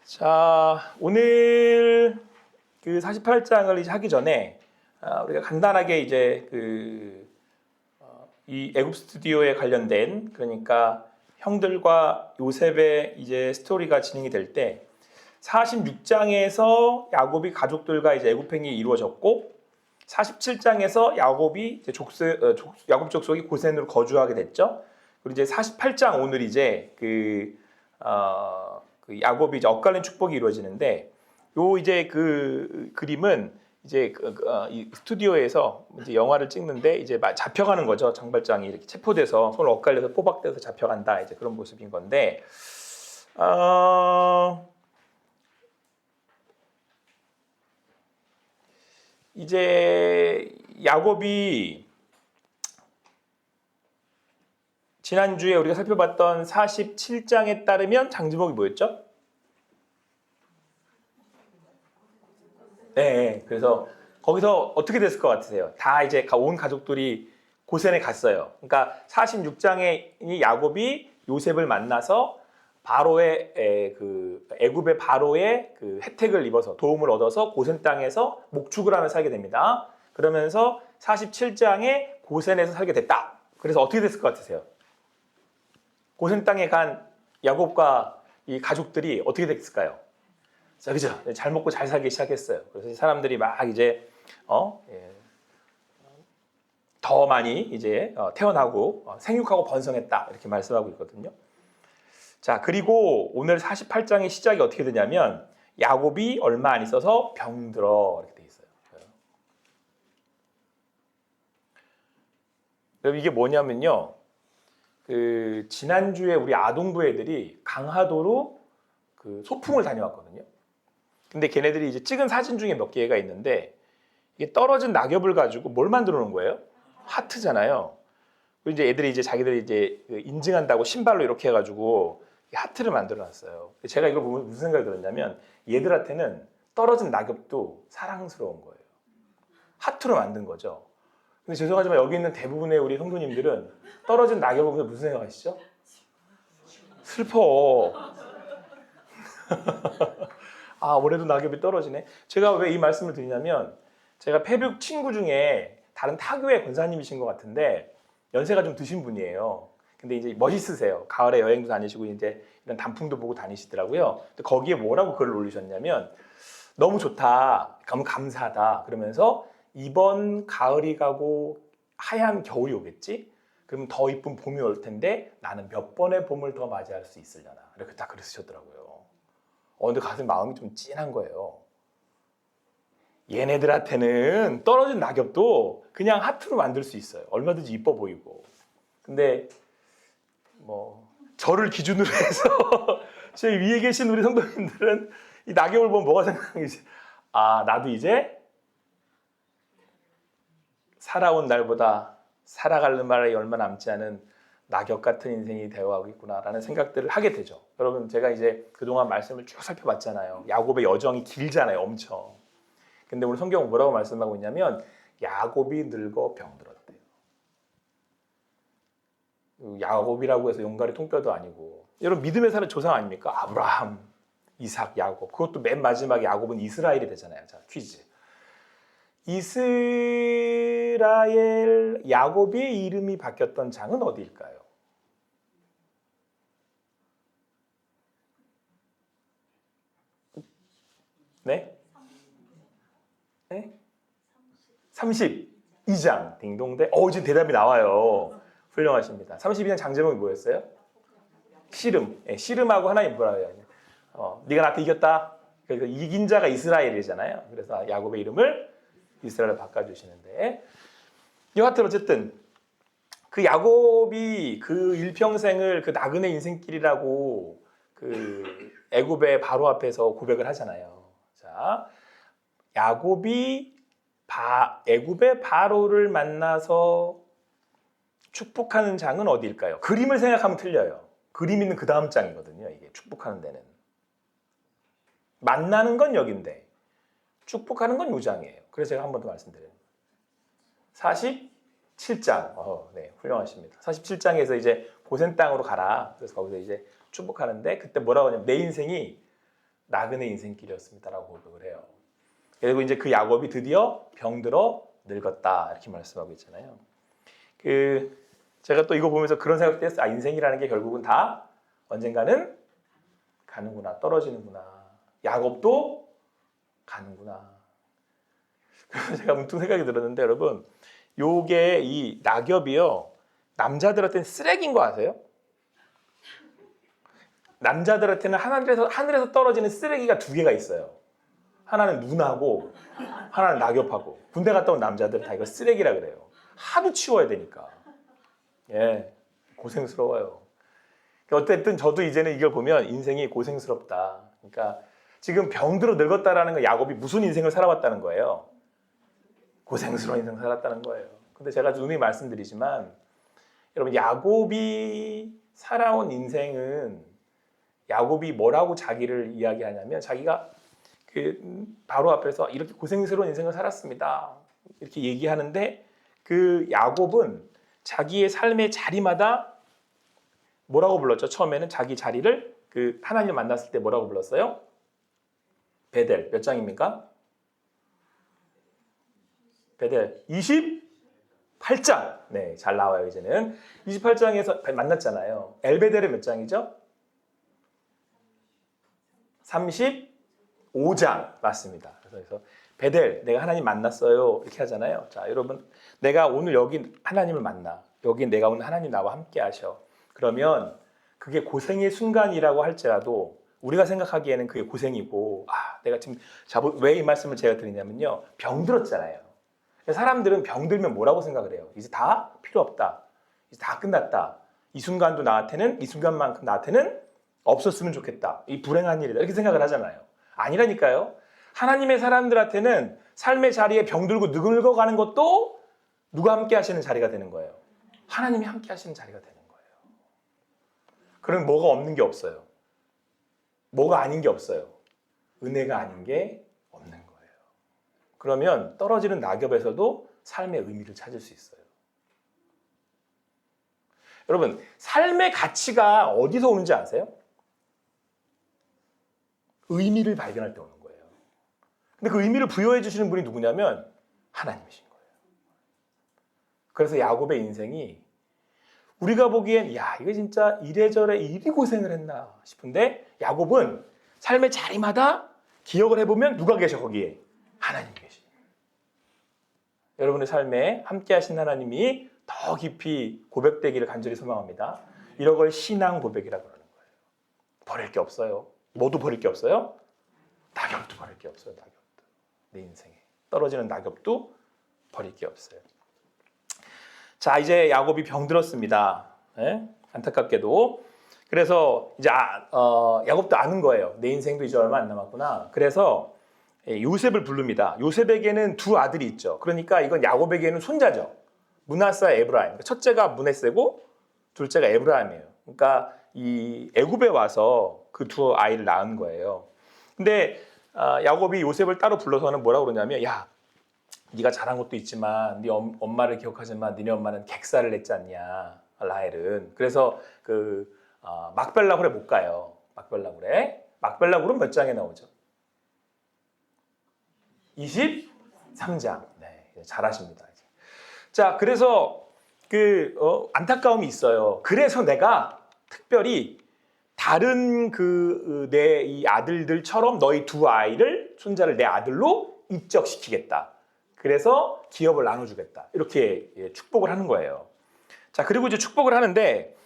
자, 오늘 그 48장을 이제 하기 전에 우리가 간단하게 이제 이 애굽 스튜디오에 관련된, 그러니까 형들과 요셉의 이제 스토리가 진행이 될 때 46장에서 야곱이 가족들과 이제 애굽행이 이루어졌고, 47장에서 야곱이 이제 야곱 족속이 고센으로 거주하게 됐죠. 그리고 이제 48장 오늘 이제 그 야곱이 이제 엇갈린 축복이 이루어지는데, 요 이제 그 그림은 이제 이 스튜디오에서 이제 영화를 찍는데 이제 잡혀가는 거죠. 장발장이 이렇게 체포돼서 손을 엇갈려서 포박돼서 잡혀간다, 이제 그런 모습인 건데, 이제 야곱이 지난주에 우리가 살펴봤던 47장에 따르면 장지목이 뭐였죠? 네, 그래서 거기서 어떻게 됐을 것 같으세요? 다 이제 온 가족들이 고센에 갔어요. 그러니까 46장에 야곱이 요셉을 만나서 바로의 애굽의 바로의 그 혜택을 입어서 도움을 얻어서 고센 땅에서 목축을 하며 살게 됩니다. 그러면서 47장에 고센에서 살게 됐다. 그래서 어떻게 됐을 것 같으세요? 고센 땅에 간 야곱과 이 가족들이 어떻게 됐을까요? 자, 그죠? 잘 먹고 잘 살기 시작했어요. 그래서 사람들이 막 이제 더 많이 이제 태어나고 생육하고 번성했다, 이렇게 말씀하고 있거든요. 자, 그리고 오늘 48장의 시작이 어떻게 되냐면 야곱이 얼마 안 있어서 병들어, 이렇게 돼 있어요. 그럼 이게 뭐냐면요, 그 지난주에 우리 아동부 애들이 강화도로 그 소풍을 다녀왔거든요. 근데 걔네들이 이제 찍은 사진 중에 몇 개가 있는데, 이게 떨어진 낙엽을 가지고 뭘 만들어 놓은 거예요? 하트잖아요. 그리고 이제 애들이 이제 자기들이 이제 인증한다고 신발로 이렇게 해가지고 하트를 만들어 놨어요. 제가 이걸 보면 무슨 생각이 들었냐면, 얘들한테는 떨어진 낙엽도 사랑스러운 거예요. 하트로 만든 거죠. 근데 죄송하지만 여기 있는 대부분의 우리 성도님들은 떨어진 낙엽을 보면서 무슨 생각하시죠? 슬퍼. 아, 올해도 낙엽이 떨어지네. 제가 왜 이 말씀을 드리냐면, 제가 페북 친구 중에 다른 타교의 권사님이신 것 같은데 연세가 좀 드신 분이에요. 근데 이제 멋있으세요. 가을에 여행도 다니시고 이제 이런 단풍도 보고 다니시더라고요. 근데 거기에 뭐라고 글을 올리셨냐면, 너무 좋다, 너무 감사하다, 그러면서 이번 가을이 가고 하얀 겨울이 오겠지? 그럼 더 이쁜 봄이 올 텐데 나는 몇 번의 봄을 더 맞이할 수 있으려나, 이렇게 딱 글을 쓰셨더라고요. 근데 가슴 마음이 좀 찐한 거예요. 얘네들한테는 떨어진 낙엽도 그냥 하트로 만들 수 있어요. 얼마든지 이뻐 보이고. 근데 뭐 저를 기준으로 해서 제 위에 계신 우리 성도님들은 이 낙엽을 보면 뭐가 생각나지? 아, 나도 이제 살아온 날보다 살아가는 말이 얼마 남지 않은 낙엽 같은 인생이 되어가고 있구나라는 생각들을 하게 되죠. 여러분, 제가 이제 그동안 말씀을 쭉 살펴봤잖아요. 야곱의 여정이 길잖아요, 엄청. 근데 오늘 성경은 뭐라고 말씀하고 있냐면, 야곱이 늙어 병들었대요. 야곱이라고 해서 용가리 통뼈도 아니고, 여러분 믿음의 사람 조상 아닙니까? 아브라함, 이삭, 야곱. 그것도 맨 마지막에 야곱은 이스라엘이 되잖아요. 자, 퀴즈. 이스라엘 야곱의 이름이 바뀌었던 장은 어디일까요? 네? 네? 32장. 딩동대. 지금 대답이 나와요. 훌륭하십니다. 32장 장제목이 뭐였어요? 씨름. 네, 씨름하고 하나님 뭐라 해요? 네가 나한테 이겼다. 그러니까 이긴 자가 이스라엘이잖아요. 그래서 야곱의 이름을 이스라엘로 바꿔주시는데, 여하튼 어쨌든 그 야곱이 그 일평생을 그 나그네 인생길이라고 그 애굽의 바로 앞에서 고백을 하잖아요. 자, 야곱이 애굽의 바로를 만나서 축복하는 장은 어디일까요? 그림을 생각하면 틀려요. 그림 있는 그 다음 장이거든요. 이게 축복하는 데는. 만나는 건 여긴데 축복하는 건 요 장이에요. 그래서 제가 한 번 더 말씀드려요. 47장. 네, 훌륭하십니다. 47장에서 이제 고센 땅으로 가라. 그래서 거기서 이제 축복하는데, 그때 뭐라고 하냐면, 내 인생이 나그네 인생길이었습니다라고 고백을 해요. 그리고 이제 그 야곱이 드디어 병들어 늙었다 이렇게 말씀하고 있잖아요. 제가 또 이거 보면서 그런 생각도 했어요. 인생이라는 게 결국은 다 언젠가는 가는구나, 떨어지는구나. 야곱도 가는구나. 그래서 제가 문득 생각이 들었는데 여러분, 요게 이 낙엽이요, 남자들한테는 쓰레기인 거 아세요? 남자들한테는 하늘에서 떨어지는 쓰레기가 두 개가 있어요. 하나는 눈하고 하나는 낙엽하고. 군대 갔다 온 남자들은 다 이거 쓰레기라 그래요. 하도 치워야 되니까. 예, 고생스러워요. 어쨌든 저도 이제는 이걸 보면 인생이 고생스럽다. 그러니까 지금 병들어 늙었다라는 건 야곱이 무슨 인생을 살아왔다는 거예요? 고생스러운 인생 살았다는 거예요. 근데 제가 누누이 말씀드리지만 여러분, 야곱이 살아온 인생은, 야곱이 뭐라고 자기를 이야기하냐면 자기가 바로 앞에서 이렇게 고생스러운 인생을 살았습니다 이렇게 얘기하는데, 그 야곱은 자기의 삶의 자리마다 뭐라고 불렀죠? 처음에는 자기 자리를 하나님을 만났을 때 뭐라고 불렀어요? 베델. 몇 장입니까? 베델 28장. 네, 잘 나와요. 이제는 28장에서 만났잖아요. 엘베델은 몇 장이죠? 35장 맞습니다. 그래서 베델, 내가 하나님 만났어요 이렇게 하잖아요. 자, 여러분, 내가 오늘 여기 하나님을 만나, 여기 내가 오늘 하나님 나와 함께 하셔. 그러면 그게 고생의 순간이라고 할지라도 우리가 생각하기에는 그게 고생이고, 내가 지금 왜 이 말씀을 제가 드리냐면요, 병들었잖아요. 사람들은 병들면 뭐라고 생각을 해요? 이제 다 필요 없다, 이제 다 끝났다, 이 순간도 나한테는, 이 순간만큼 나한테는 없었으면 좋겠다, 이 불행한 일이다, 이렇게 생각을 하잖아요. 아니라니까요. 하나님의 사람들한테는 삶의 자리에 병들고 늙어가는 것도 누가 함께 하시는 자리가 되는 거예요? 하나님이 함께 하시는 자리가 되는 거예요. 그럼 뭐가 없는 게 없어요. 뭐가 아닌 게 없어요. 은혜가 아닌 게 없는 거예요. 그러면 떨어지는 낙엽에서도 삶의 의미를 찾을 수 있어요. 여러분, 삶의 가치가 어디서 오는지 아세요? 의미를 발견할 때 오는 거예요. 근데 그 의미를 부여해 주시는 분이 누구냐면 하나님이신 거예요. 그래서 야곱의 인생이 우리가 보기엔 야, 이거 진짜 이래저래 이리 고생을 했나 싶은데, 야곱은 삶의 자리마다 기억을 해보면 누가 계셔? 거기에 하나님 계시. 여러분의 삶에 함께 하신 하나님이 더 깊이 고백되기를 간절히 소망합니다. 이런 걸 신앙 고백이라고 그러는 거예요. 버릴 게 없어요. 뭐도 버릴 게 없어요? 낙엽도 버릴 게 없어요. 낙엽도. 내 인생에 떨어지는 낙엽도 버릴 게 없어요. 자, 이제 야곱이 병들었습니다. 네? 안타깝게도. 그래서 이제 야곱도 아는 거예요. 내 인생도 이제 얼마 안 남았구나. 그래서 요셉을 부릅니다. 요셉에게는 두 아들이 있죠. 그러니까 이건 야곱에게는 손자죠. 므낫세와 에브라임. 첫째가 므낫세고 둘째가 에브라임이에요. 그러니까 이 애굽에 와서 그 두 아이를 낳은 거예요. 근데 야곱이 요셉을 따로 불러서는 뭐라고 그러냐면, 야, 네가 잘한 것도 있지만 네 엄마를 기억하지만 니네 엄마는 객사를 냈지 않냐, 라헬은. 그래서 막벨라굴에 못 가요. 막벨라굴은 몇 장에 나오죠? 23장. 네, 잘하십니다. 자, 그래서 안타까움이 있어요. 그래서 내가 특별히 다른 내 이 아들들처럼 너희 두 아이를, 손자를 내 아들로 입적시키겠다. 그래서 기업을 나눠주겠다. 이렇게 축복을 하는 거예요. 자, 그리고 이제 축복을 하는데,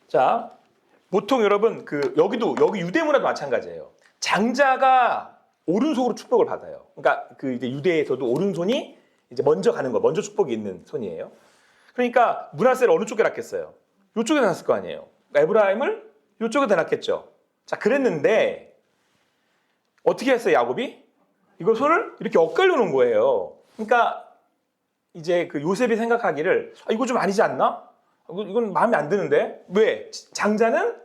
자, 보통 여러분 여기 유대 문화도 마찬가지예요. 장자가 오른손으로 축복을 받아요. 그러니까 이제 유대에서도 오른손이 이제 먼저 가는 거, 먼저 축복이 있는 손이에요. 그러니까 므낫세를 어느 쪽에 놨겠어요? 이쪽에 놨을 거 아니에요. 에브라임을 이쪽에 놨겠죠. 자, 그랬는데 어떻게 했어요, 야곱이? 이거 손을 이렇게 엇갈려 놓은 거예요. 그러니까 이제 요셉이 생각하기를, 이거 좀 아니지 않나? 이건 마음에 안 드는데? 왜? 장자는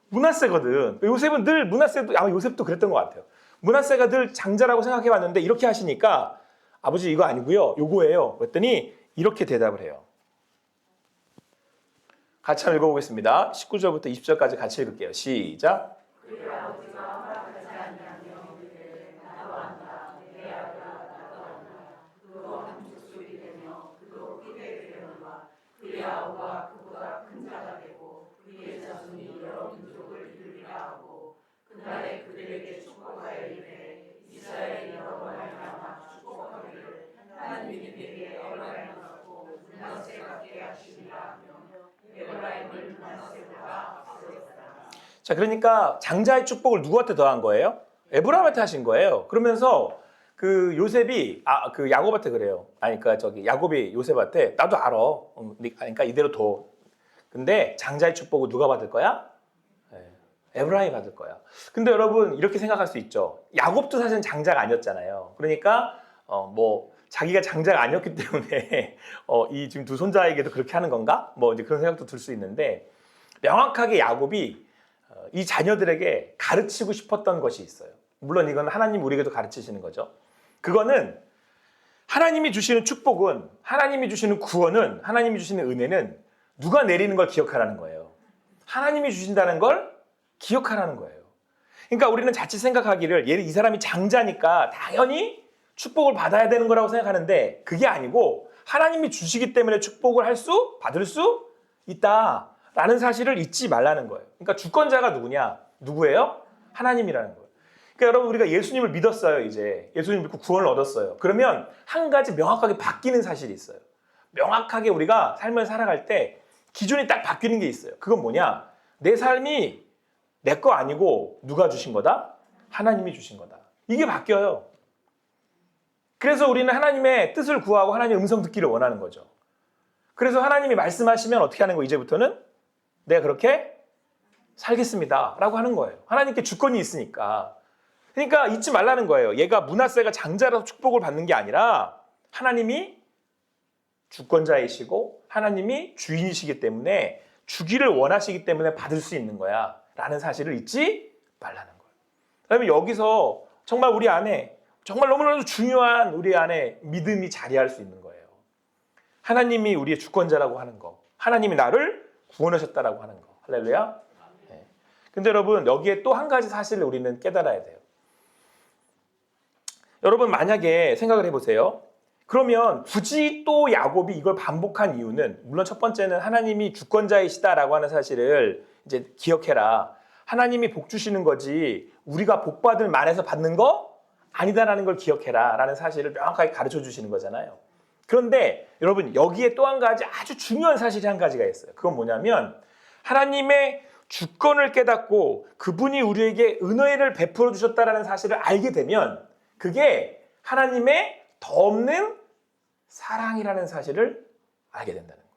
므낫세거든. 요셉은 늘 므낫세도, 아마 요셉도 그랬던 것 같아요. 므낫세가 늘 장자라고 생각해 왔는데 이렇게 하시니까, 아버지 이거 아니고요, 요거예요. 그랬더니 이렇게 대답을 해요. 같이 한번 읽어보겠습니다. 19절부터 20절까지 같이 읽을게요. 시작. 자, 그러니까 장자의 축복을 누구한테 더한 거예요? 에브라임한테 하신 거예요. 그러면서 그 요셉이 그 야곱한테 그래요. 아니 그러니까 저기 야곱이 요셉한테 나도 알아. 그러니까 이대로 둬. 근데 장자의 축복을 누가 받을 거야? 에브라임이 받을 거야. 근데 여러분 이렇게 생각할 수 있죠. 야곱도 사실은 장자가 아니었잖아요. 그러니까 뭐 자기가 장자가 아니었기 때문에 이 지금 두 손자에게도 그렇게 하는 건가? 뭐 이제 그런 생각도 들 수 있는데 명확하게 야곱이 이 자녀들에게 가르치고 싶었던 것이 있어요. 물론 이건 하나님 우리에게도 가르치시는 거죠. 그거는 하나님이 주시는 축복은, 하나님이 주시는 구원은, 하나님이 주시는 은혜는 누가 내리는 걸 기억하라는 거예요. 하나님이 주신다는 걸 기억하라는 거예요. 그러니까 우리는 자칫 생각하기를 이 사람이 장자니까 당연히 축복을 받아야 되는 거라고 생각하는데 그게 아니고 하나님이 주시기 때문에 축복을 받을 수 있다라는 사실을 잊지 말라는 거예요. 그러니까 주권자가 누구냐? 누구예요? 하나님이라는 거예요. 그러니까 여러분 우리가 예수님을 믿었어요. 이제 예수님 믿고 구원을 얻었어요. 그러면 한 가지 명확하게 바뀌는 사실이 있어요. 명확하게 우리가 삶을 살아갈 때 기준이 딱 바뀌는 게 있어요. 그건 뭐냐? 내 삶이 내 거 아니고 누가 주신 거다? 하나님이 주신 거다. 이게 바뀌어요. 그래서 우리는 하나님의 뜻을 구하고 하나님의 음성 듣기를 원하는 거죠. 그래서 하나님이 말씀하시면 어떻게 하는 거? 이제부터는 내가 그렇게 살겠습니다 라고 하는 거예요. 하나님께 주권이 있으니까. 그러니까 잊지 말라는 거예요. 얘가 므낫세가 장자라서 축복을 받는 게 아니라 하나님이 주권자이시고 하나님이 주인이시기 때문에 주기를 원하시기 때문에 받을 수 있는 거야 라는 사실을 잊지 말라는 거예요. 그다음에 여기서 정말 우리 안에 정말 너무나도 중요한 우리 안에 믿음이 자리할 수 있는 거예요. 하나님이 우리의 주권자라고 하는 거, 하나님이 나를 구원하셨다라고 하는 거. 할렐루야. 네. 근데 여러분 여기에 또 한 가지 사실을 우리는 깨달아야 돼요. 여러분 만약에 생각을 해보세요. 그러면 굳이 또 야곱이 이걸 반복한 이유는 물론 첫 번째는 하나님이 주권자이시다라고 하는 사실을 이제 기억해라. 하나님이 복 주시는 거지 우리가 복 받을 만해서 받는 거 아니다라는 걸 기억해라 라는 사실을 명확하게 가르쳐 주시는 거잖아요. 그런데 여러분 여기에 또 한 가지 아주 중요한 사실이 한 가지가 있어요. 그건 뭐냐면 하나님의 주권을 깨닫고 그분이 우리에게 은혜를 베풀어 주셨다라는 사실을 알게 되면 그게 하나님의 덧없는 사랑이라는 사실을 알게 된다는 거예요.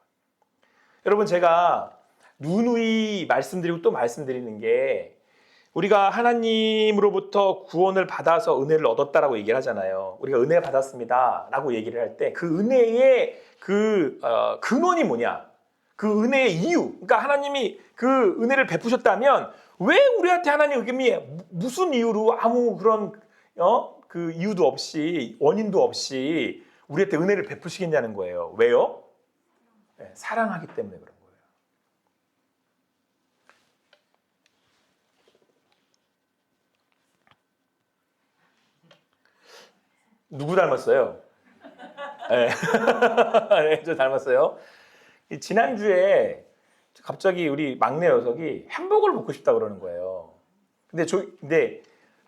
여러분 제가 누누이 말씀드리고 또 말씀드리는 게 우리가 하나님으로부터 구원을 받아서 은혜를 얻었다라고 얘기를 하잖아요. 우리가 은혜 받았습니다 라고 얘기를 할 때 그 은혜의 근원이 뭐냐? 그 은혜의 이유. 그러니까 하나님이 그 은혜를 베푸셨다면 왜 우리한테 하나님이 무슨 이유로 아무 그런 그 이유도 없이 원인도 없이 우리한테 은혜를 베푸시겠냐는 거예요. 왜요? 네, 사랑하기 때문에 그런 거예요. 누구 닮았어요? 네. 네, 저 닮았어요. 지난주에 갑자기 우리 막내 녀석이 햄버거를 먹고 싶다고 그러는 거예요. 근데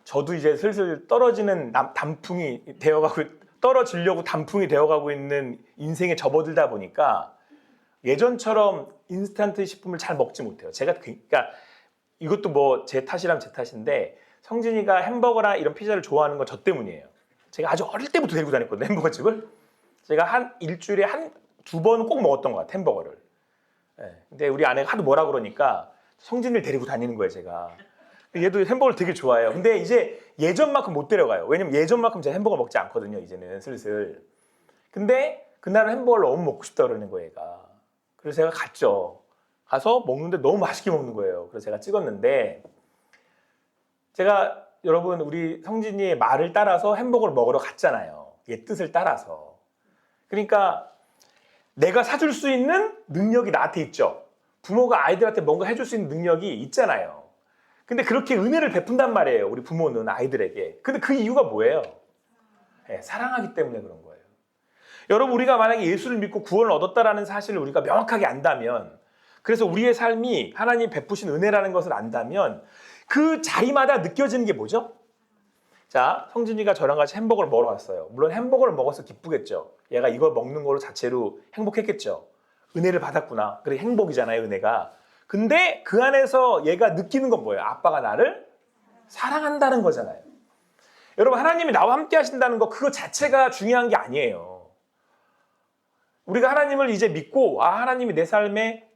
저도 이제 슬슬 떨어지는 단풍이 되어가고 떨어지려고 단풍이 되어가고 있는 인생에 접어들다 보니까 예전처럼 인스턴트 식품을 잘 먹지 못해요. 그러니까 이것도 뭐 제 탓이라면 제 탓인데 성진이가 햄버거나 이런 피자를 좋아하는 건 저 때문이에요. 제가 아주 어릴 때부터 데리고 다녔거든요. 햄버거집을. 제가 일주일에 두 번 꼭 먹었던 것 같아요. 햄버거를. 네. 근데 우리 아내가 하도 뭐라 그러니까 성진이를 데리고 다니는 거예요. 제가. 얘도 햄버거를 되게 좋아해요. 근데 이제 예전만큼 못 데려가요. 왜냐면 예전만큼 제가 햄버거 먹지 않거든요. 이제는 슬슬. 근데 그날은 햄버거를 너무 먹고 싶다 그러는 거예요. 얘가. 그래서 제가 갔죠. 가서 먹는데 너무 맛있게 먹는 거예요. 그래서 제가 찍었는데 제가 여러분 우리 성진이의 말을 따라서 햄버거를 먹으러 갔잖아요. 얘 뜻을 따라서. 그러니까 내가 사줄 수 있는 능력이 나한테 있죠. 부모가 아이들한테 뭔가 해줄 수 있는 능력이 있잖아요. 근데 그렇게 은혜를 베푼단 말이에요. 우리 부모는 아이들에게. 근데 그 이유가 뭐예요? 네, 사랑하기 때문에 그런 거예요. 여러분, 우리가 만약에 예수를 믿고 구원을 얻었다라는 사실을 우리가 명확하게 안다면, 그래서 우리의 삶이 하나님 베푸신 은혜라는 것을 안다면 그 자리마다 느껴지는 게 뭐죠? 자, 성진이가 저랑 같이 햄버거를 먹으러 왔어요. 물론 햄버거를 먹어서 기쁘겠죠. 얘가 이걸 먹는 걸로 자체로 행복했겠죠. 은혜를 받았구나. 그래, 행복이잖아요, 은혜가. 근데 그 안에서 얘가 느끼는 건 뭐예요? 아빠가 나를 사랑한다는 거잖아요. 여러분, 하나님이 나와 함께 하신다는 거, 그거 자체가 중요한 게 아니에요. 우리가 하나님을 이제 믿고, 아, 하나님이 내 삶의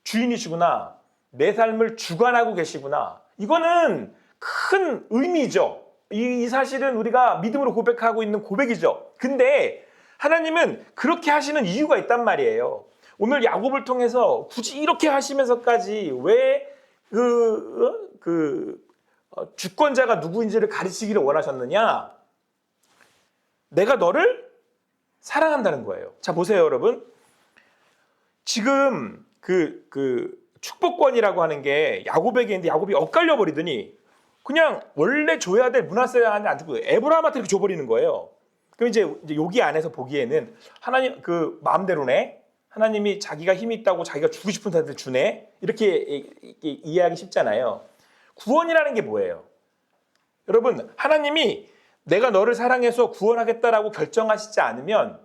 주인이시구나. 내 삶을 주관하고 계시구나. 이거는 큰 의미죠. 이 사실은 우리가 믿음으로 고백하고 있는 고백이죠. 근데 하나님은 그렇게 하시는 이유가 있단 말이에요. 오늘 야곱을 통해서 굳이 이렇게 하시면서까지 왜 주권자가 누구인지를 가르치기를 원하셨느냐? 내가 너를 사랑한다는 거예요. 자, 보세요, 여러분. 지금 축복권이라고 하는 게 야곱에게 있는데 야곱이 엇갈려 버리더니 그냥 원래 줘야 될 므낫세한테 안 주고 에브라함한테 이렇게 줘버리는 거예요. 그럼 이제 여기 안에서 보기에는 하나님 그 마음대로네. 하나님이 자기가 힘이 있다고 자기가 주고 싶은 사람한테 주네. 이렇게 이해하기 쉽잖아요. 구원이라는 게 뭐예요? 여러분, 하나님이 내가 너를 사랑해서 구원하겠다라고 결정하시지 않으면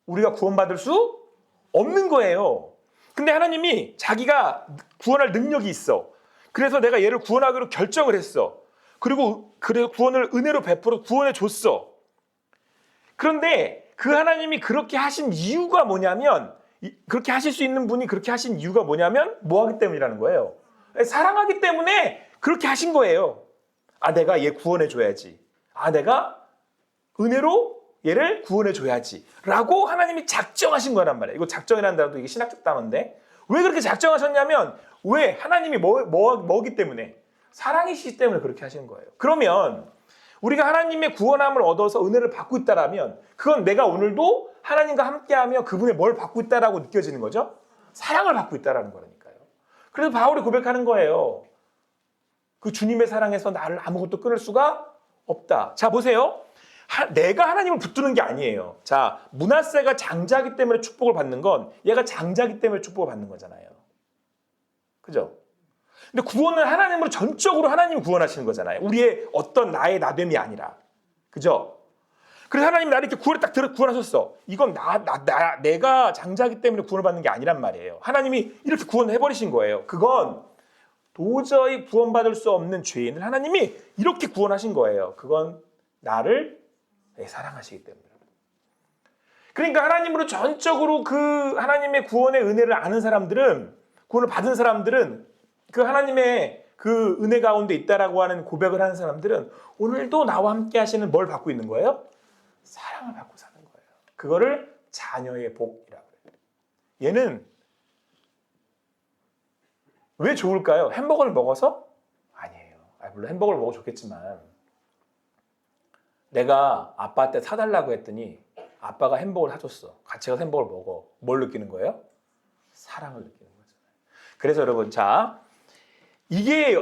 우리가 구원받을 수 없는 거예요. 근데 하나님이 자기가 구원할 능력이 있어. 그래서 내가 얘를 구원하기로 결정을 했어. 그리고 구원을 은혜로 베풀어 구원해 줬어. 그런데 그 하나님이 그렇게 하신 이유가 뭐냐면, 그렇게 하실 수 있는 분이 그렇게 하신 이유가 뭐냐면 뭐 하기 때문이라는 거예요. 사랑하기 때문에 그렇게 하신 거예요. 아, 내가 얘 구원해 줘야지. 아, 내가 은혜로 얘를 구원해 줘야지 라고 하나님이 작정하신 거란 말이에요. 이거 작정이라는 단어도 이게 신학적 단어인데, 왜 그렇게 작정하셨냐면, 왜? 하나님이 뭐기 때문에? 사랑이시기 때문에 그렇게 하시는 거예요. 그러면 우리가 하나님의 구원함을 얻어서 은혜를 받고 있다라면 그건 내가 오늘도 하나님과 함께하며 그분의 뭘 받고 있다라고 느껴지는 거죠? 사랑을 받고 있다라는 거라니까요. 그래서 바울이 고백하는 거예요. 그 주님의 사랑에서 나를 아무것도 끊을 수가 없다. 자, 보세요. 내가 하나님을 붙드는 게 아니에요. 자, 므낫세가 장자기 때문에 축복을 받는 건 얘가 장자기 때문에 축복을 받는 거잖아요. 그죠? 근데 구원은 하나님으로 전적으로 하나님이 구원하시는 거잖아요. 우리의 어떤 나의 나됨이 아니라. 그죠? 그래서 하나님이 나를 이렇게 구원하셨어. 이건 내가 장자기 때문에 구원을 받는 게 아니란 말이에요. 하나님이 이렇게 구원을 해버리신 거예요. 그건 도저히 구원받을 수 없는 죄인을 하나님이 이렇게 구원하신 거예요. 그건 나를 사랑하시기 때문에. 그러니까 하나님으로 전적으로 그 하나님의 구원의 은혜를 아는 사람들은, 구원을 받은 사람들은, 그 하나님의 그 은혜 가운데 있다라고 하는 고백을 하는 사람들은 오늘도 나와 함께 하시는 뭘 받고 있는 거예요? 사랑을 받고 사는 거예요. 그거를 자녀의 복이라고 해요. 얘는 왜 좋을까요? 햄버거를 먹어서? 아니에요. 물론 햄버거를 먹어 좋겠지만 내가 아빠한테 사달라고 했더니 아빠가 햄버거를 사줬어. 같이 가서 햄버거를 먹어. 뭘 느끼는 거예요? 사랑을 느끼는 거잖아요. 그래서 여러분, 자, 이게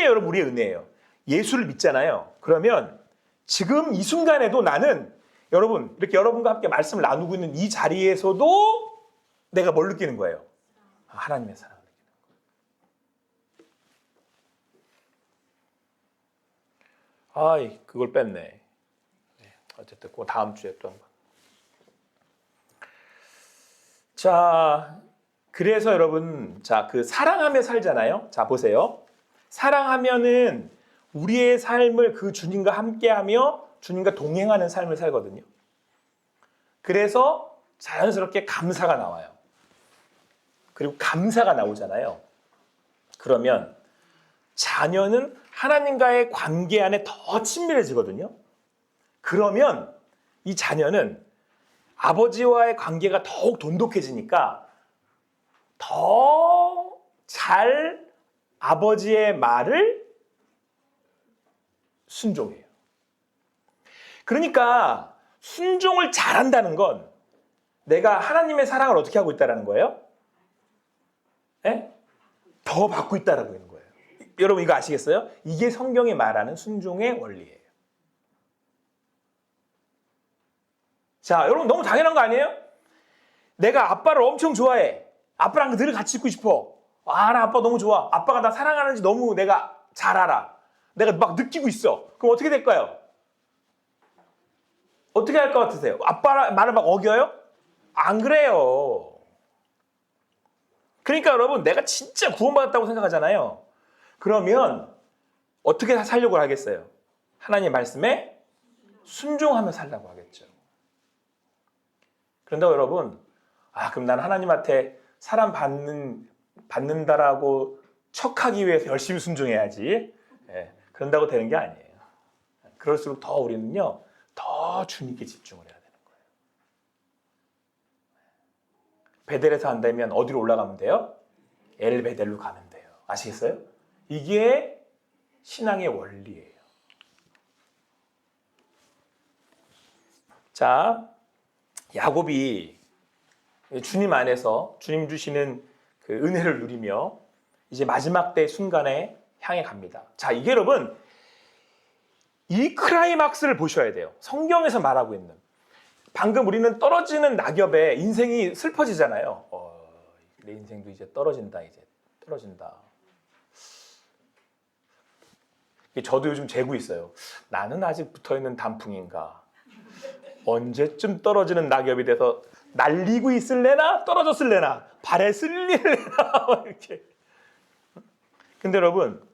여러분 우리의 은혜예요. 예수를 믿잖아요. 그러면 지금 이 순간에도 나는 여러분, 이렇게 여러분과 함께 말씀을 나누고 있는 이 자리에서도 내가 뭘 느끼는 거예요? 하나님의 사랑을 느끼는 거예요. 아이, 그걸 뺐네. 어쨌든 그 다음 주에 또 한번. 자, 그래서 여러분, 자, 그 사랑하며 살잖아요. 자, 보세요. 사랑하면은 우리의 삶을 그 주님과 함께하며 주님과 동행하는 삶을 살거든요. 그래서 자연스럽게 감사가 나와요. 그리고 감사가 나오잖아요. 그러면 자녀는 하나님과의 관계 안에 더 친밀해지거든요. 그러면 이 자녀는 아버지와의 관계가 더욱 돈독해지니까 더 잘 아버지의 말을 순종해요. 그러니까 순종을 잘한다는 건 내가 하나님의 사랑을 어떻게 하고 있다는 거예요? 예? 더 받고 있다라고 있는 거예요. 여러분 이거 아시겠어요? 이게 성경이 말하는 순종의 원리예요. 자, 여러분 너무 당연한 거 아니에요? 내가 아빠를 엄청 좋아해. 아빠랑 늘 같이 있고 싶어. 아, 나 아빠 너무 좋아. 아빠가 나 사랑하는지 너무 내가 잘 알아. 내가 막 느끼고 있어. 그럼 어떻게 될까요? 어떻게 할 것 같으세요? 아빠 말을 막 어겨요? 안 그래요. 그러니까 여러분 내가 진짜 구원받았다고 생각하잖아요. 그러면 어떻게 살려고 하겠어요? 하나님 말씀에 순종하며 살라고 하겠죠. 그런데 여러분, 그럼 난 하나님한테 사람 받는다라고 척하기 위해서 열심히 순종해야지. 예, 그런다고 되는 게 아니에요. 그럴수록 더 우리는요, 더 주님께 집중을 해야 되는 거예요. 베델에서 한다면 어디로 올라가면 돼요? 엘베델로 가면 돼요. 아시겠어요? 이게 신앙의 원리예요. 자, 야곱이 주님 안에서 주님 주시는 그 은혜를 누리며 이제 마지막 때 순간에 향해 갑니다. 자, 이게 여러분 이 클라이막스를 보셔야 돼요. 성경에서 말하고 있는. 방금 우리는 떨어지는 낙엽에 인생이 슬퍼지잖아요. 내 인생도 이제 떨어진다. 저도 요즘 재고 있어요. 나는 아직 붙어있는 단풍인가? 언제쯤 떨어지는 낙엽이 돼서 날리고 있을래나 떨어졌을래나 발에 쓸릴래나 이렇게. 근데 여러분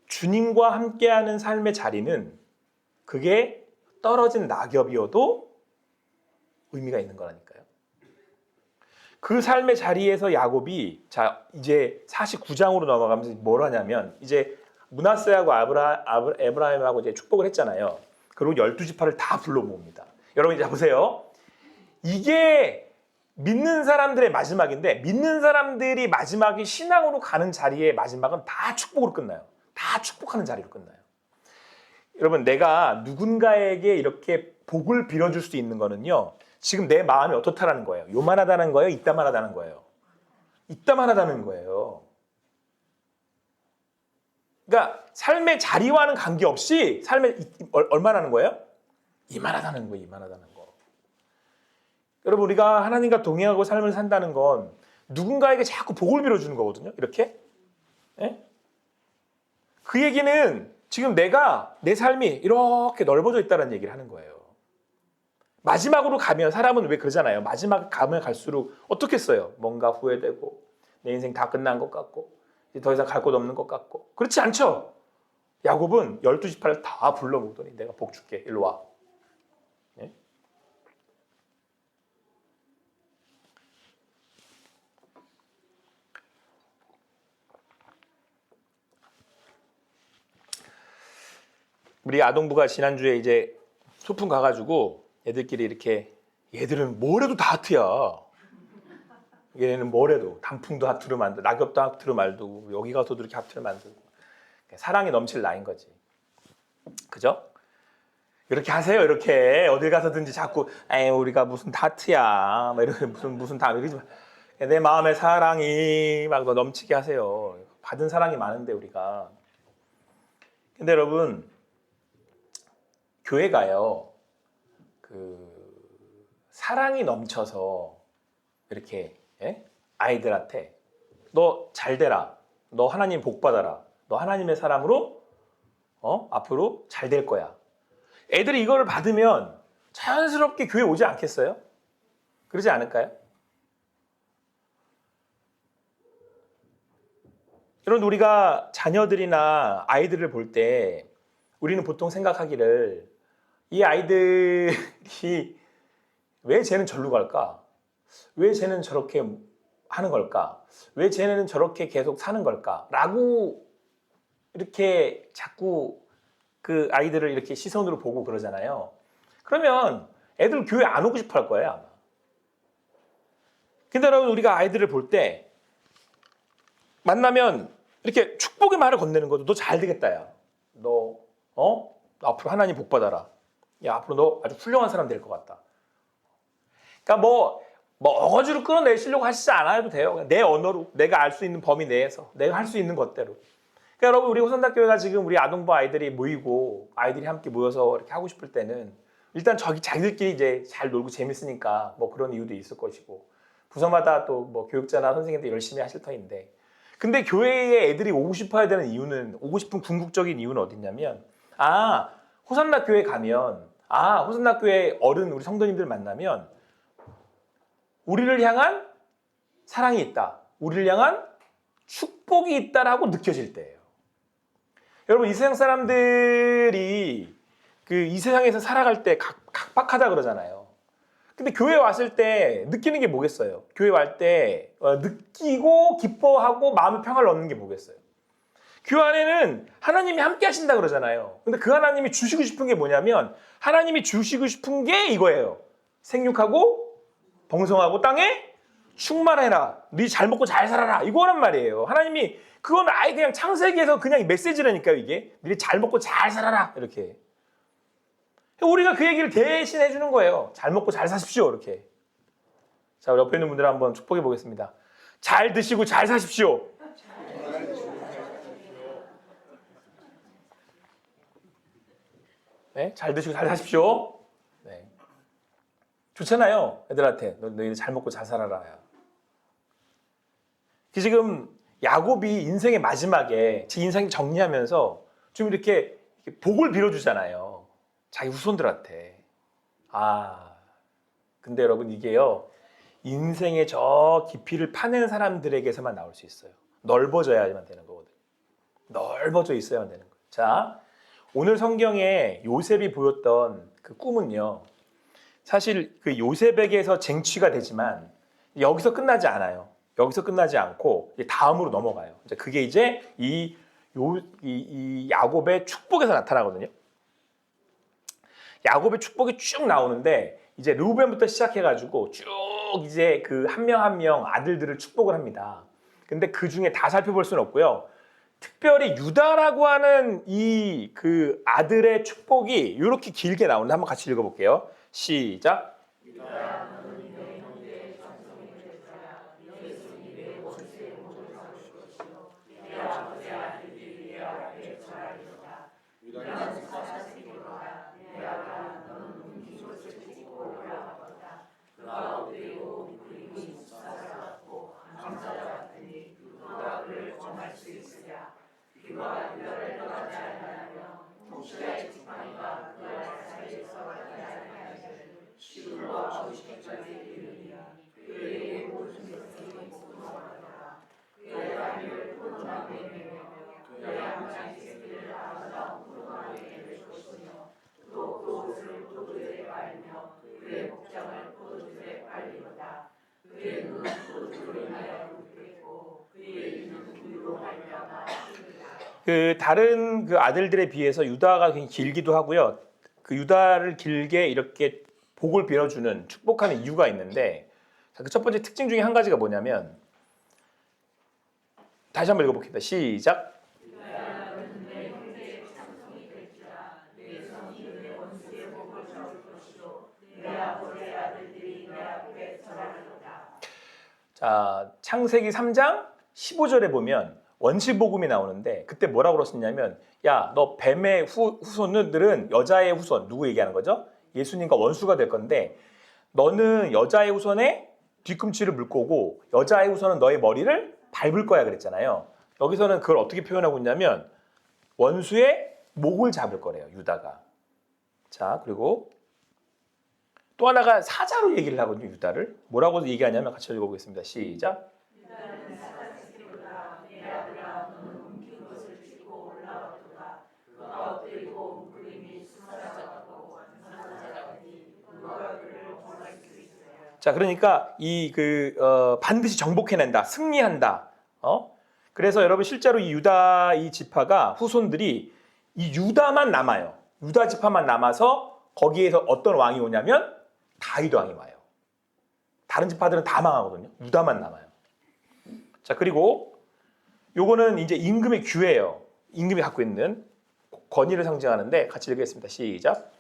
주님과 함께하는 삶의 자리는 그게 떨어진 낙엽이어도 의미가 있는 거라니까요. 그 삶의 자리에서 야곱이 자 이제 49장으로 넘어가면서 뭘 하냐면 이제 므낫세하고 에브라임하고 이제 축복을 했잖아요. 그리고 12지파를 다 불러 모읍니다. 여러분 이제 보세요. 이게 믿는 사람들의 마지막인데 믿는 사람들이 마지막이 신앙으로 가는 자리의 마지막은 다 축복으로 끝나요. 다 축복하는 자리로 끝나요. 여러분 내가 누군가에게 이렇게 복을 빌어줄 수 있는 거는요. 지금 내 마음이 어떻다라는 거예요. 요만하다는 거예요? 이따만하다는 거예요? 이따만하다는 거예요. 그러니까 삶의 자리와는 관계없이 삶에 얼마나는 거예요? 이만하다는 거예요. 이만하다는 거. 여러분 우리가 하나님과 동행하고 삶을 산다는 건 누군가에게 자꾸 복을 빌어주는 거거든요. 이렇게. 예? 그 얘기는 지금 내가 내 삶이 이렇게 넓어져 있다는 얘기를 하는 거예요. 마지막으로 가면 사람은 왜 그러잖아요. 마지막 가면 갈수록 어떻겠어요? 뭔가 후회되고 내 인생 다 끝난 것 같고 이제 더 이상 갈 곳 없는 것 같고 그렇지 않죠? 야곱은 12지파를 다 불러 모으더니 내가 복 줄게. 일로 와. 예? 우리 아동부가 지난주에 이제 소풍 가가지고 애들끼리 이렇게 얘들은 뭘 해도 다 하트야. 얘는 뭘 해도 단풍도 하트로 만들고 낙엽도 하트로 만들고 여기 가서도 이렇게 하트를 만들고 사랑이 넘칠 나이인 거지. 그죠? 이렇게 하세요. 이렇게 어딜 가서든지 자꾸 에이 우리가 무슨 하트야 막 이렇게 무슨 다 이러지 마. 내 마음의 사랑이 막 넘치게 하세요. 받은 사랑이 많은데 우리가. 근데 여러분 교회가요. 사랑이 넘쳐서 이렇게 아이들한테 너 잘 되라. 너 하나님 복 받아라. 너 하나님의 사람으로 앞으로 잘 될 거야. 애들이 이거를 받으면 자연스럽게 교회 오지 않겠어요? 그러지 않을까요? 여러분 우리가 자녀들이나 아이들을 볼 때 우리는 보통 생각하기를 이 아이들이 왜 쟤는 절로 갈까? 왜 쟤는 저렇게 하는 걸까? 왜 쟤는 저렇게 계속 사는 걸까? 라고 이렇게 자꾸 그 아이들을 이렇게 시선으로 보고 그러잖아요. 그러면 애들 교회 안 오고 싶어 할 거예요, 아마. 근데 여러분, 우리가 아이들을 볼 때 만나면 이렇게 축복의 말을 건네는 거죠. 너 잘 되겠다, 야. 너 앞으로 하나님 복 받아라. 야, 앞으로 너 아주 훌륭한 사람 될 것 같다. 그러니까 뭐 뭐 어거지로 끌어내시려고 하시지 않아도 돼요. 그냥 내 언어로 내가 알 수 있는 범위 내에서 내가 할 수 있는 것대로. 그러니까 여러분 우리 호선대학교가 지금 우리 아동부 아이들이 모이고 아이들이 함께 모여서 이렇게 하고 싶을 때는 일단 저기 자기들끼리 이제 잘 놀고 재밌으니까 뭐 그런 이유도 있을 것이고 부서마다 또 뭐 교육자나 선생님들 열심히 하실 터인데 근데 교회에 애들이 오고 싶어야 되는 이유는 오고 싶은 궁극적인 이유는 어딨냐면 호산대학교에 가면 호산대학교의 어른 우리 성도님들 만나면 우리를 향한 사랑이 있다. 우리를 향한 축복이 있다라고 느껴질 때예요. 여러분 이 세상 사람들이 이 세상에서 살아갈 때 각박하다 그러잖아요. 근데 교회 왔을 때 느끼는 게 뭐겠어요? 교회 올 때 느끼고 기뻐하고 마음의 평화를 얻는 게 뭐겠어요? 교회 안에는 하나님이 함께 하신다 그러잖아요. 근데 그 하나님이 주시고 싶은 게 뭐냐면 하나님이 주시고 싶은 게 이거예요. 생육하고 번성하고 땅에 충만해라. 네 잘 먹고 잘 살아라. 이거란 말이에요. 하나님이 그건 아예 그냥 창세기에서 그냥 메시지라니까요. 이게 네 잘 먹고 잘 살아라. 이렇게. 우리가 그 얘기를 대신 해주는 거예요. 잘 먹고 잘 사십시오. 이렇게. 자, 우리 옆에 있는 분들 한번 축복해 보겠습니다. 잘 드시고 잘 사십시오. 네, 잘 드시고 잘 사십시오. 네. 좋잖아요. 애들한테. 너희들 잘 먹고 잘 살아라. 지금 야곱이 인생의 마지막에 제 인생 정리하면서 좀 이렇게 복을 빌어주잖아요. 자기 후손들한테. 근데 여러분 이게요. 인생의 저 깊이를 파낸 사람들에게서만 나올 수 있어요. 넓어져야만 되는 거거든요. 넓어져 있어야만 되는 거예요. 자, 오늘 성경에 요셉이 보였던 그 꿈은요. 사실 그 요셉에게서 쟁취가 되지만 여기서 끝나지 않아요. 여기서 끝나지 않고 다음으로 넘어가요. 그게 이제 이 야곱의 축복에서 나타나거든요. 야곱의 축복이 쭉 나오는데 이제 르우벤부터 시작해가지고 쭉 이제 그 한 명 한 명 아들들을 축복을 합니다. 근데 그 중에 다 살펴볼 수는 없고요. 특별히 유다라고 하는 이 그 아들의 축복이 이렇게 길게 나오는데 한번 같이 읽어볼게요. 시작. 그 다른 그 아들들에 비해서 유다가 굉장히 길기도 하고요. 그 유다를 길게 이렇게 복을 빌어주는 축복하는 이유가 있는데 그 첫 번째 특징 중에 한 가지가 뭐냐면 다시 한번 읽어보겠습니다. 시작. 자, 창세기 3장 15절에 보면 원시복음이 나오는데 그때 뭐라고 그랬었냐면 야, 너 뱀의 후손들은 여자의 후손, 누구 얘기하는 거죠? 예수님과 원수가 될 건데 너는 여자의 후손의 뒤꿈치를 물 거고 여자의 후손은 너의 머리를 밟을 거야 그랬잖아요. 여기서는 그걸 어떻게 표현하고 있냐면 원수의 목을 잡을 거래요. 유다가. 자, 그리고 또 하나가 사자로 얘기를 하거든요. 유다를. 뭐라고 얘기하냐면 같이 읽어보겠습니다. 시작. 자, 그러니까 반드시 정복해낸다, 승리한다. 그래서 여러분 실제로 이 유다 이 지파가 후손들이 이 유다만 남아요. 유다 지파만 남아서 거기에서 어떤 왕이 오냐면 다윗 왕이 와요. 다른 지파들은 다 망하거든요. 유다만 남아요. 자, 그리고 요거는 이제 임금의 규예요. 임금이 갖고 있는 권위를 상징하는데 같이 읽겠습니다. 시작.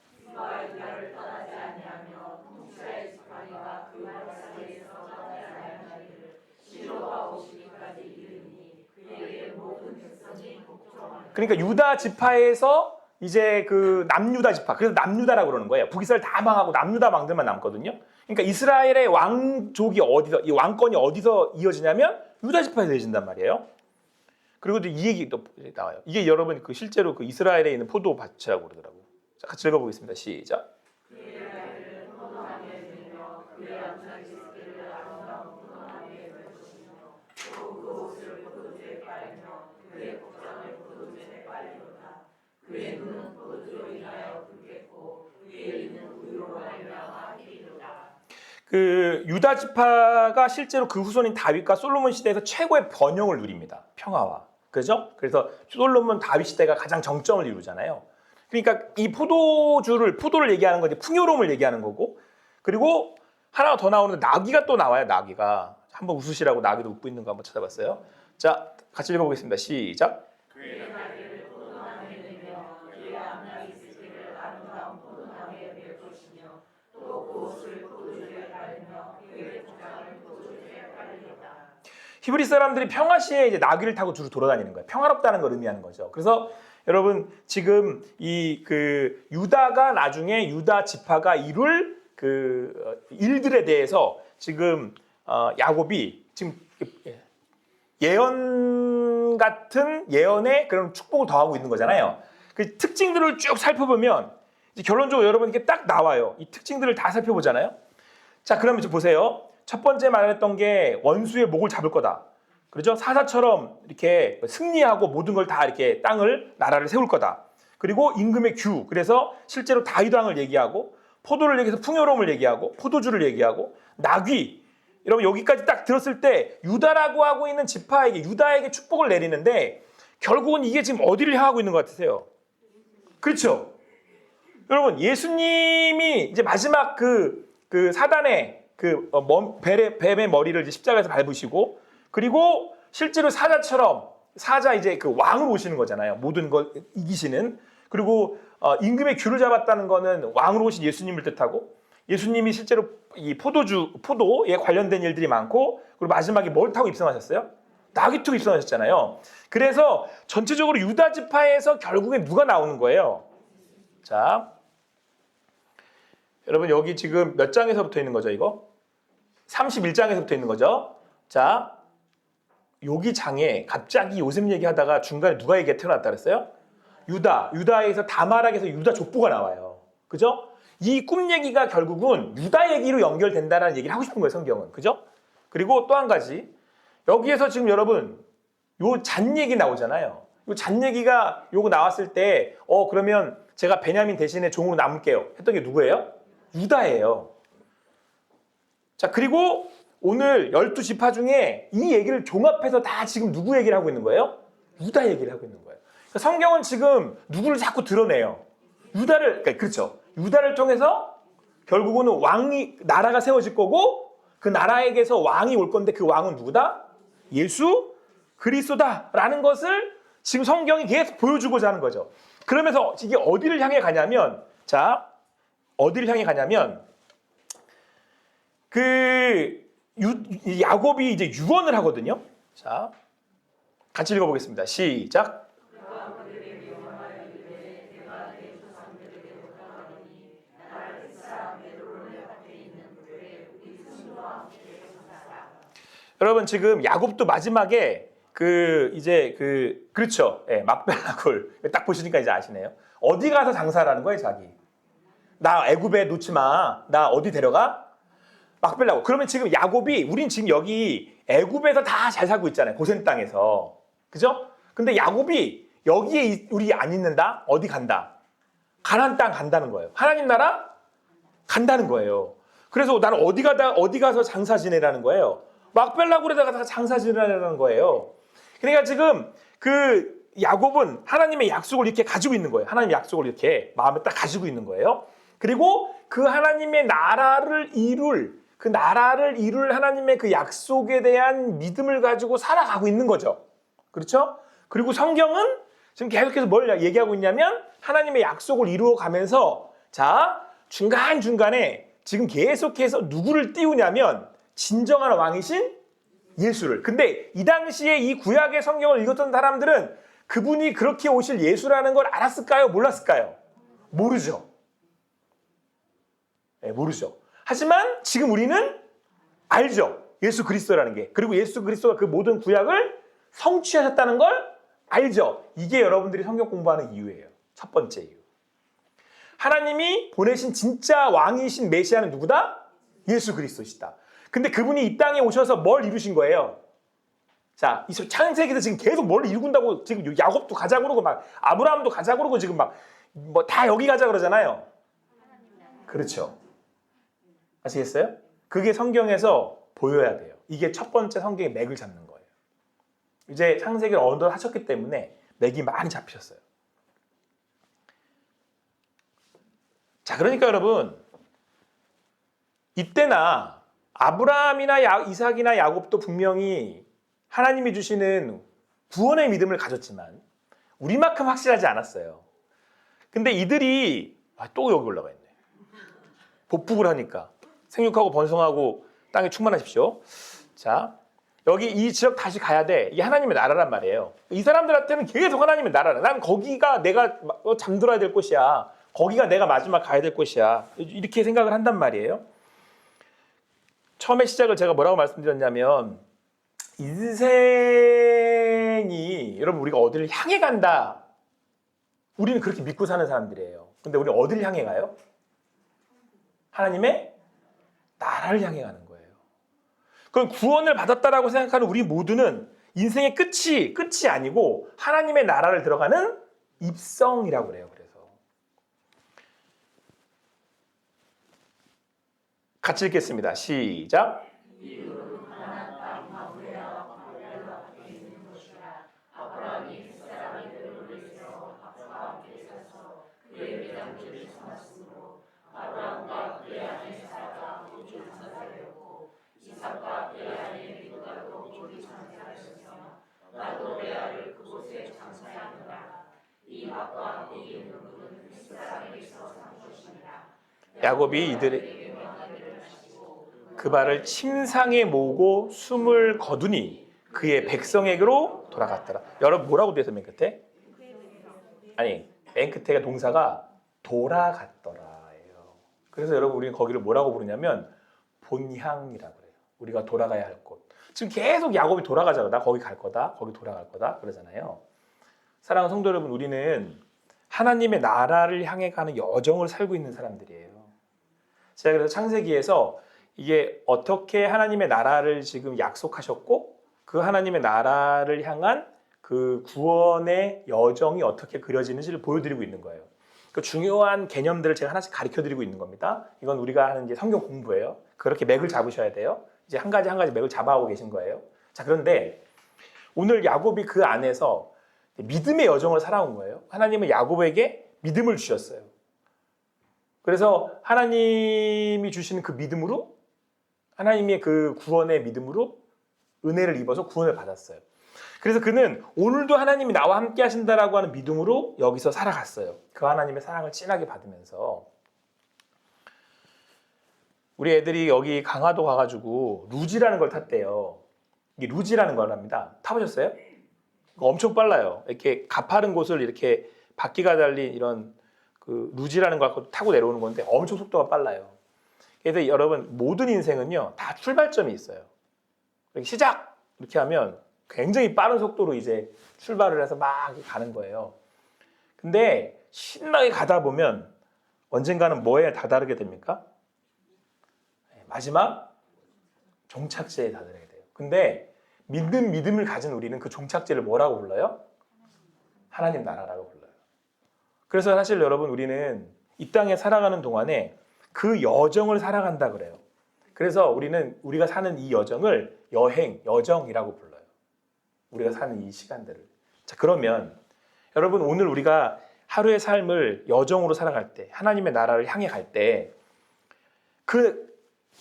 그러니까 유다 지파에서 이제 그 남유다 지파, 그래서 남유다라고 그러는 거예요. 북이스라엘 다 망하고 남유다 왕들만 남거든요. 그러니까 이스라엘의 왕족이 어디서, 이 왕권이 어디서 이어지냐면 유다 지파에서 이어진단 말이에요. 그리고 또 이 얘기도 나와요. 이게 여러분 그 실제로 그 이스라엘에 있는 포도밭이라고 그러더라고요. 자, 같이 읽어보겠습니다. 시작. 그 유다 지파가 실제로 그 후손인 다윗과 솔로몬 시대에서 최고의 번영을 누립니다. 평화와. 그죠? 그래서 솔로몬 다윗 시대가 가장 정점을 이루잖아요. 그러니까 이 포도를 얘기하는 건 이제 풍요로움을 얘기하는 거고, 그리고 하나가 더 나오는데 나귀가 또 나와요. 나귀가. 한번 웃으시라고 나귀도 웃고 있는 거 한번 찾아봤어요. 자, 같이 읽어보겠습니다. 시작. 히브리 사람들이 평화 시에 이제 나귀를 타고 주로 돌아다니는 거예요. 평화롭다는 걸 의미하는 거죠. 그래서 여러분 지금 이 그 유다가 나중에 유다 지파가 이룰 그 일들에 대해서 지금 야곱이 지금 예언 같은 예언에 그런 축복을 더하고 있는 거잖아요. 그 특징들을 쭉 살펴보면 이제 결론적으로 여러분 이렇게 딱 나와요. 이 특징들을 다 살펴보잖아요. 자, 그러면 좀 보세요. 첫 번째 말했던 게 원수의 목을 잡을 거다. 그렇죠? 사사처럼 이렇게 승리하고 모든 걸 다 이렇게 나라를 세울 거다. 그리고 임금의 규. 그래서 실제로 다윗 왕을 얘기하고 포도를 얘기해서 풍요로움을 얘기하고 포도주를 얘기하고 나귀. 여러분 여기까지 딱 들었을 때 유다라고 하고 있는 지파에게 유다에게 축복을 내리는데 결국은 이게 지금 어디를 향하고 있는 것 같으세요? 그렇죠? 여러분 예수님이 이제 마지막 그 사단의 뱀의 머리를 이제 십자가에서 밟으시고 그리고 실제로 사자 이제 그 왕으로 오시는 거잖아요. 모든 걸 이기시는. 그리고 임금의 규를 잡았다는 거는 왕으로 오신 예수님을 뜻하고 예수님이 실제로 이 포도에 관련된 일들이 많고 그리고 마지막에 뭘 타고 입성하셨어요? 나귀 타고 입성하셨잖아요. 그래서 전체적으로 유다 지파에서 결국에 누가 나오는 거예요? 자, 여러분 여기 지금 몇 장에서부터 있는 거죠, 이거? 31장에서부터 있는 거죠. 자, 여기 장에 갑자기 요셉 얘기하다가 중간에 누가 얘기가 태어났다 그랬어요? 유다에서 다말에서 유다 족보가 나와요. 그죠? 이 꿈 얘기가 결국은 유다 얘기로 연결된다는 얘기를 하고 싶은 거예요, 성경은. 그죠? 그리고 또 한 가지. 여기에서 지금 여러분 요 잔 얘기 나오잖아요. 요 잔 얘기가 요거 나왔을 때 그러면 제가 베냐민 대신에 종으로 남을게요. 했던 게 누구예요? 유다예요. 자, 그리고 오늘 12지파 중에 이 얘기를 종합해서 다 지금 누구 얘기를 하고 있는 거예요? 유다 얘기를 하고 있는 거예요. 그러니까 성경은 지금 누구를 자꾸 드러내요. 그렇죠. 유다를 통해서 결국은 나라가 세워질 거고 그 나라에게서 왕이 올 건데 그 왕은 누구다? 예수 그리스도다라는 것을 지금 성경이 계속 보여주고자 하는 거죠. 그러면서 이게 어디를 향해 가냐면 야곱이 이제 유언을 하거든요. 자, 같이 읽어보겠습니다. 시작. 여러분 지금 야곱도 마지막에 그렇죠. 예, 막벨라굴 딱 보시니까 이제 아시네요. 어디 가서 장사라는 거예요, 자기. 나 애굽에 놓지 마. 나 어디 데려가? 막벨라굴. 그러면 지금 야곱이 우린 지금 여기 애굽에서 다 잘 살고 있잖아요. 고센 땅에서. 그죠? 근데 야곱이 여기에 우리 안 있는다? 어디 간다? 가나안 땅 간다는 거예요. 하나님 나라 간다는 거예요. 그래서 나는 어디 가서 장사 지내라는 거예요. 막벨라굴에다가 장사 지내라는 거예요. 그러니까 지금 그 야곱은 하나님의 약속을 이렇게 가지고 있는 거예요. 하나님의 약속을 이렇게 마음에 딱 가지고 있는 거예요. 그리고 그 하나님의 나라를 이룰 하나님의 그 약속에 대한 믿음을 가지고 살아가고 있는 거죠. 그렇죠? 그리고 성경은 지금 계속해서 뭘 얘기하고 있냐면 하나님의 약속을 이루어가면서 자, 중간중간에 지금 계속해서 누구를 띄우냐면 진정한 왕이신 예수를. 근데 이 당시에 이 구약의 성경을 읽었던 사람들은 그분이 그렇게 오실 예수라는 걸 알았을까요? 몰랐을까요? 모르죠. 네, 모르죠. 하지만 지금 우리는 알죠. 예수 그리스도라는 게. 그리고 예수 그리스도가 그 모든 구약을 성취하셨다는 걸 알죠. 이게 여러분들이 성경 공부하는 이유예요. 첫 번째 이유. 하나님이 보내신 진짜 왕이신 메시아는 누구다? 예수 그리스도시다. 근데 그분이 이 땅에 오셔서 뭘 이루신 거예요? 자, 이 창세기에서 지금 계속 뭘 이룬다고 지금 야곱도 가자 그러고 막 아브라함도 가자 그러고 지금 막 뭐 다 여기 가자 그러잖아요. 그렇죠. 아시겠어요? 그게 성경에서 보여야 돼요. 이게 첫 번째 성경의 맥을 잡는 거예요. 이제 창세기를 어느덧 하셨기 때문에 맥이 많이 잡히셨어요. 자, 그러니까 여러분 이때나 아브라함이나 이삭이나 야곱도 분명히 하나님이 주시는 구원의 믿음을 가졌지만 우리만큼 확실하지 않았어요. 근데 이들이 또 여기 올라가 있네. 복북을 하니까 생육하고 번성하고 땅에 충만하십시오. 자, 여기 이 지역 다시 가야 돼. 이게 하나님의 나라란 말이에요. 이 사람들한테는 계속 하나님의 나라라. 난 거기가 내가 잠들어야 될 곳이야. 거기가 내가 마지막 가야 될 곳이야. 이렇게 생각을 한단 말이에요. 처음에 시작을 제가 뭐라고 말씀드렸냐면 인생이 여러분 우리가 어디를 향해 간다. 우리는 그렇게 믿고 사는 사람들이에요. 근데 우리 어디를 향해 가요? 하나님의 나라를 향해 가는 거예요. 그럼 구원을 받았다라고 생각하는 우리 모두는 인생의 끝이 아니고 하나님의 나라를 들어가는 입성이라고 그래요. 그래서 같이 읽겠습니다. 시작. 야곱이 이들의 그 발을 침상에 모으고 숨을 거두니 그의 백성에게로 돌아갔더라. 여러분 뭐라고 돼서 맨 끝에? 아니 맨 끝에 동사가 돌아갔더라예요. 그래서 여러분 우리는 거기를 뭐라고 부르냐면 본향이라고 그래요. 우리가 돌아가야 할 곳. 지금 계속 야곱이 돌아가잖아. 나 거기 갈 거다. 거기 돌아갈 거다. 그러잖아요. 사랑하는 성도 여러분, 우리는 하나님의 나라를 향해 가는 여정을 살고 있는 사람들이에요. 제가 그래서 창세기에서 이게 어떻게 하나님의 나라를 지금 약속하셨고 그 하나님의 나라를 향한 그 구원의 여정이 어떻게 그려지는지를 보여드리고 있는 거예요. 그 중요한 개념들을 제가 하나씩 가르쳐드리고 있는 겁니다. 이건 우리가 하는 이제 성경 공부예요. 그렇게 맥을 잡으셔야 돼요. 이제 한 가지 맥을 잡아오고 계신 거예요. 자, 그런데 오늘 야곱이 그 안에서 믿음의 여정을 살아온 거예요. 하나님은 야곱에게 믿음을 주셨어요. 그래서 하나님이 주시는 그 믿음으로 하나님의 그 구원의 믿음으로 은혜를 입어서 구원을 받았어요. 그래서 그는 오늘도 하나님이 나와 함께 하신다라고 하는 믿음으로 여기서 살아갔어요. 그 하나님의 사랑을 진하게 받으면서. 우리 애들이 여기 강화도 가가지고 루지라는 걸 탔대요. 이게 루지라는 걸 합니다. 타보셨어요? 엄청 빨라요. 이렇게 가파른 곳을 이렇게 바퀴가 달린 이런 그 루지라는 걸 타고 내려오는 건데 엄청 속도가 빨라요. 그래서 여러분 모든 인생은요 다 출발점이 있어요. 시작 이렇게 하면 굉장히 빠른 속도로 이제 출발을 해서 막 가는 거예요. 근데 신나게 가다 보면 언젠가는 뭐에 다다르게 됩니까? 마지막 종착지에 다다르게 돼요. 근데 믿음을 가진 우리는 그 종착지를 뭐라고 불러요? 하나님 나라라고 불러요. 그래서 사실 여러분 우리는 이 땅에 살아가는 동안에 그 여정을 살아간다 그래요. 그래서 우리가 사는 이 여정을 여정이라고 불러요. 우리가 사는 이 시간들을. 자, 그러면 여러분 오늘 우리가 하루의 삶을 여정으로 살아갈 때, 하나님의 나라를 향해 갈 때, 그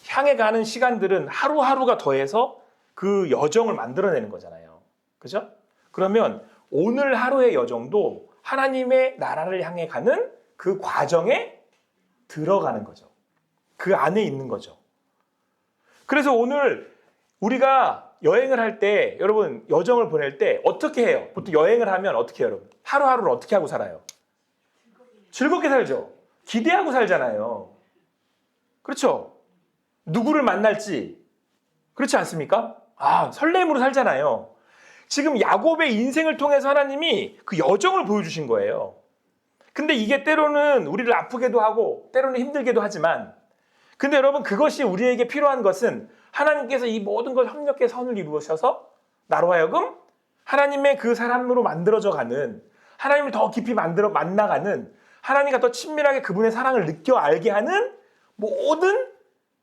향해 가는 시간들은 하루하루가 더해서 그 여정을 만들어내는 거잖아요. 그죠? 그러면 오늘 하루의 여정도 하나님의 나라를 향해 가는 그 과정에 들어가는 거죠. 그 안에 있는 거죠. 그래서 오늘 우리가 여행을 할 때 여러분 여정을 보낼 때 어떻게 해요? 보통 여행을 하면 어떻게 해요, 여러분? 하루하루를 어떻게 하고 살아요? 즐겁게 살죠. 기대하고 살잖아요. 그렇죠? 누구를 만날지 그렇지 않습니까? 설렘으로 살잖아요. 지금 야곱의 인생을 통해서 하나님이 그 여정을 보여주신 거예요. 근데 이게 때로는 우리를 아프게도 하고 때로는 힘들게도 하지만 근데 여러분 그것이 우리에게 필요한 것은 하나님께서 이 모든 걸 협력해 선을 이루셔서 나로 하여금 하나님의 그 사람으로 만들어져 가는 하나님을 더 깊이 만나가는 하나님과 더 친밀하게 그분의 사랑을 느껴 알게 하는 모든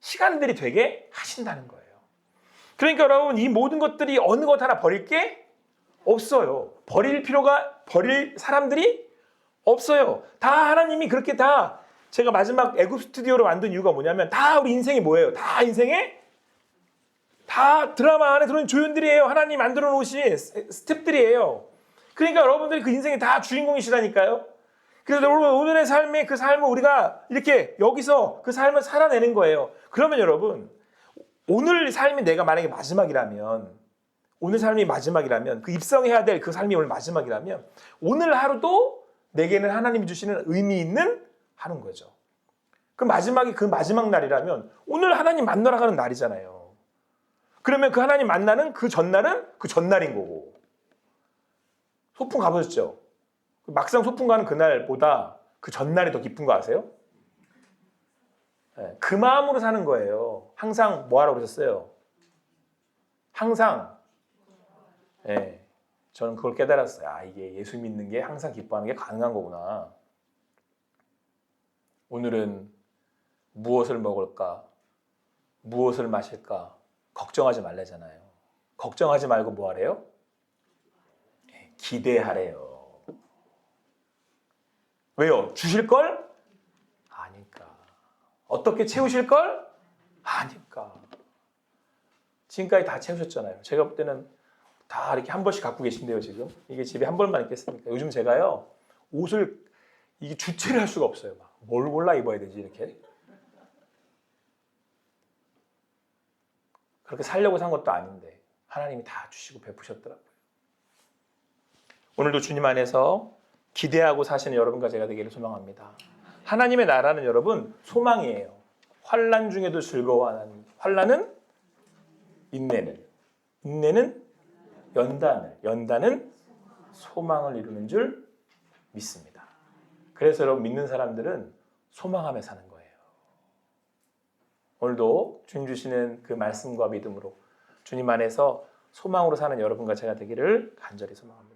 시간들이 되게 하신다는 거예요. 그러니까 여러분 이 모든 것들이 어느 것 하나 버릴 게 없어요. 버릴 사람들이 없어요. 다 하나님이 그렇게 다 제가 마지막 애굽 스튜디오로 만든 이유가 뭐냐면 다 우리 인생이 뭐예요? 다 인생에 다 드라마 안에 들어있는 조연들이에요. 하나님 만들어 놓으신 스텝들이에요. 그러니까 여러분들이 그 인생에 다 주인공이시라니까요. 그래서 여러분 오늘의 삶의 그 삶을 우리가 이렇게 여기서 그 삶을 살아내는 거예요. 그러면 여러분 오늘 삶이 내가 만약에 마지막이라면 오늘 삶이 마지막이라면 그 입성해야 될 그 삶이 오늘 마지막이라면 오늘 하루도 내게는 하나님이 주시는 의미 있는 하루인 거죠. 그 마지막 날이라면 오늘 하나님 만나러 가는 날이잖아요. 그러면 그 하나님 만나는 그 전날은 그 전날인 거고. 소풍 가보셨죠? 막상 소풍 가는 그날보다 그 전날이 더 깊은 거 아세요? 그 마음으로 사는 거예요. 항상 뭐 하라고 그러셨어요? 항상. 저는 그걸 깨달았어요. 이게 예수 믿는 게 항상 기뻐하는 게 가능한 거구나. 오늘은 무엇을 먹을까? 무엇을 마실까? 걱정하지 말래잖아요. 걱정하지 말고 뭐 하래요? 기대하래요. 왜요? 주실 걸? 아니까. 어떻게 채우실 걸? 아니까. 지금까지 다 채우셨잖아요. 제가 볼 때는 다 이렇게 한 번씩 갖고 계신데요, 지금. 이게 집에 한 벌만 있겠습니까? 요즘 제가요, 옷을 이게 주체를 할 수가 없어요. 뭘 골라 입어야 되지, 이렇게. 그렇게 살려고 산 것도 아닌데 하나님이 다 주시고 베푸셨더라고요. 오늘도 주님 안에서 기대하고 사시는 여러분과 제가 되기를 소망합니다. 하나님의 나라는 여러분 소망이에요. 환난 중에도 즐거워하는 환난은 인내를, 인내는 연단을, 연단은 소망을 이루는 줄 믿습니다. 그래서 여러분 믿는 사람들은 소망하며 사는 거예요. 오늘도 주님 주시는 그 말씀과 믿음으로 주님 안에서 소망으로 사는 여러분과 제가 되기를 간절히 소망합니다.